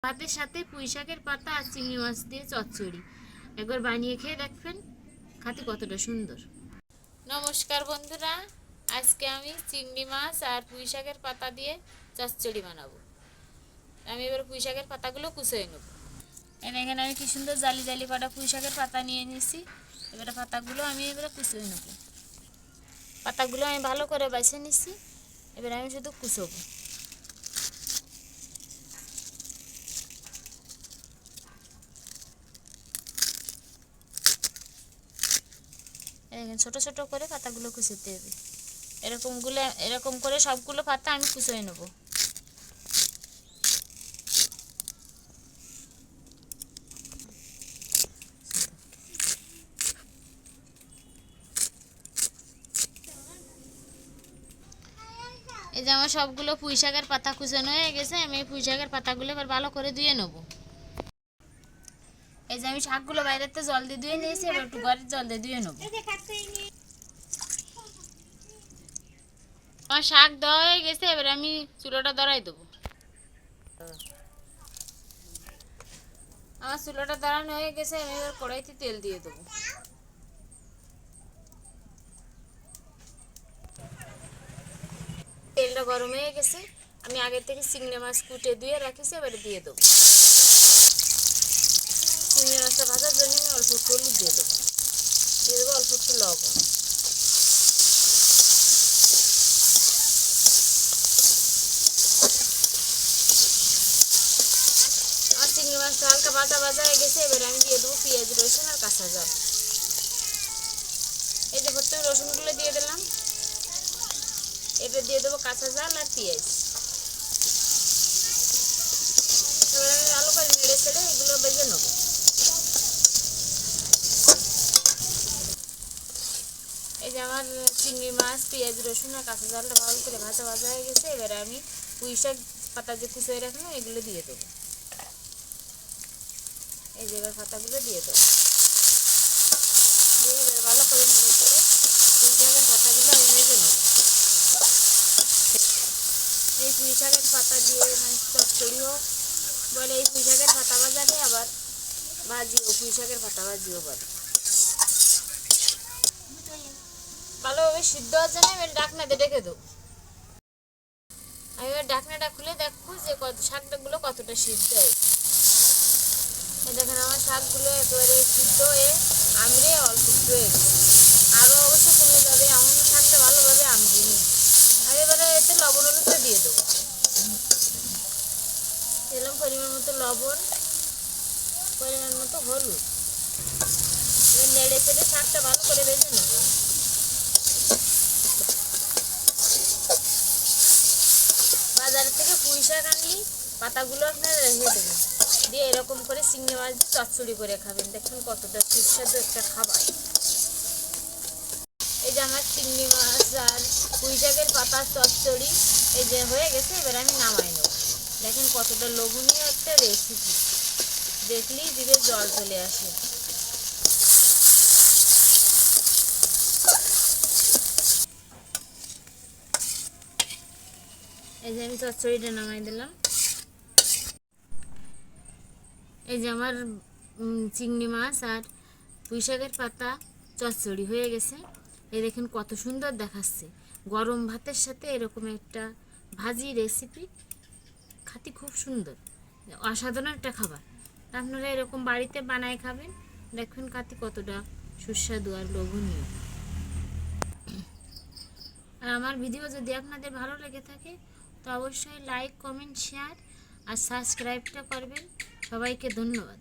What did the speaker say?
ভাতের সাথে পুঁই শাকের পাতা আর চিংড়ি মাছ দিয়ে চচ্চড়ি একবার বানিয়ে খেয়ে দেখবেন, খেতে কতটা সুন্দর। নমস্কার বন্ধুরা, আজকে আমি চিংড়ি মাছ আর পুঁই শাকের পাতা দিয়ে চচ্চড়ি বানাবো। আমি এবার পুঁই শাকের পাতাগুলো কুচিয়ে নেব। এখানে আমি কি সুন্দর জালি জালি কাটা পুঁই শাকের পাতা নিয়ে নিয়েছি। এবারে পাতাগুলো আমি এবারে কুচিয়ে নেব। পাতাগুলো আমি ভালো করে বেছে নিচ্ছি। এবার আমি শুধু কুচোবো। ছোট ছোট করে পাতাগুলো কুচোতে হবে। এরকম করে সবগুলো পাতা আমি কুচিয়ে নেব। এই যে আমার সবগুলো পুঁই শাকের পাতা কুচানো হয়ে গেছে। আমি এই পুঁই শাকের পাতাগুলো এবার ভালো করে ধুয়ে নেব। এই যে আমি শাকগুলো বাইরেতে জল দিয়ে ধুয়ে নিয়েছি, এবার একটু ঘরের জল দিয়ে ধুয়ে নেব। আমার শাক দেওয়া হয়ে গেছে, এবার আমি চুলোটা ধরাই দেবো। আমার চুলোটা ধরানো হয়ে গেছে, আমি এবার কড়াইতে তেল দিয়ে দেবো। তেলটা গরম হয়ে গেছে, আমি আগে থেকে চিংড়ি মাছ কুটে ধুয়ে রাখিছি, এবারে দিয়ে দেবো। চিংড়ি মাছটা ভাজার জন্য আমি অল্প একটু হলুদ দিয়ে দেবো অল্প একটু লবণ। আমার চিংড়ি মাছটা হালকা ভাজা ভাজা হয়ে গেছে, এবারে আমি দিয়ে দেবো পেঁয়াজ, রসুন আর কাঁচা ঝাল। এই যে প্রথমে রসুনগুলো দিয়ে দিলাম, এবার দিয়ে দেবো কাঁচা ঝাল আর পেঁয়াজ। এবার আমি ভালো করে নেড়ে ছেড়ে এগুলো ভেজে নেবো। এই যে আমার চিংড়ি মাছ, পেঁয়াজ, রসুন আর কাঁচা ঝালটা ভালো করে ভাজা ভাজা হয়ে গেছে, এবারে আমি পুঁই শাক পাতা যে কুচিয়ে রাখলাম এগুলো দিয়ে দেবো। এই যে এবার পাতাগুলো দিয়ে দেবো, দিয়ে এবার ভালো করে নেড়ে ছেড়ে পুঁই শাকের পাতাগুলো আমি ভেজে নেব। এই পুঁই শাকের পাতা দিয়ে চচ্চড়িও বলে, এই পুঁই শাকের পাতা ভাজারে আবার ভাজিও, পুঁই শাকের পাতা ভাজিও বলে। ভালোভাবে সিদ্ধ হওয়ার জন্য আমি ঢাকনাতে ঢেকে দেবো। আমি এবার ঢাকনাটা খুলে দেখবো যে শাকগুলো কতটা সিদ্ধ হয়েছে। দেখেন আমার শাকগুলো একেবারে সিদ্ধ হয়ে আমড়ে অল্প একটু হয়ে গেছে, আরও অবশ্য কমে যাবে, এমন শাকটা ভালোভাবে আমড়িনি। আমি এবারে এতে লবণ হলুদটা দিয়ে দেবো। দিলাম পরিমাণ মতো লবণ, পরিমাণ মতো হলুদ। এবার নেড়ে চেড়ে শাকটা ভালো করে ভেজে নেবো। বাজার থেকে পুঁই শাক আনলি পাতাগুলো আপনারা রেখে দেবেন, দিয়ে এরকম করে চিংড়ি মাছ দিয়ে চচ্চড়ি করে খাবেন, দেখুন কতটা সুস্বাদু একটা খাবার। এই যে আমার চিংড়ি মাছ আর পুঁই শাকের পাতার চচ্চড়ি এই যে হয়ে গেছে, এবার আমি নামাই নেব। দেখেন কতটা লোভনীয় একটা রেসিপি, দেখলেই জিভে জল চলে আসে। এই যে আমি চচ্চড়িটা নামাই দিলাম। এই যে আমার চিংড়ি মাছ আর পুঁই শাকের পাতা চচ্চড়ি হয়ে গেছে। এই দেখেন কত সুন্দর দেখাচ্ছে। গরম ভাতের সাথে এরকম একটা ভাজি রেসিপি খেতে খুব সুন্দর, অসাধারণ একটা খাবার। আপনারা এরকম বাড়িতে বানায় খাবেন, দেখবেন খেতে কতটা সুস্বাদু আর লোভনীয়। আর আমার ভিডিও যদি আপনাদের ভালো লেগে থাকে তো অবশ্যই লাইক, কমেন্ট, শেয়ার আর সাবস্ক্রাইবটা করবেন। সবাইকে ধন্যবাদ।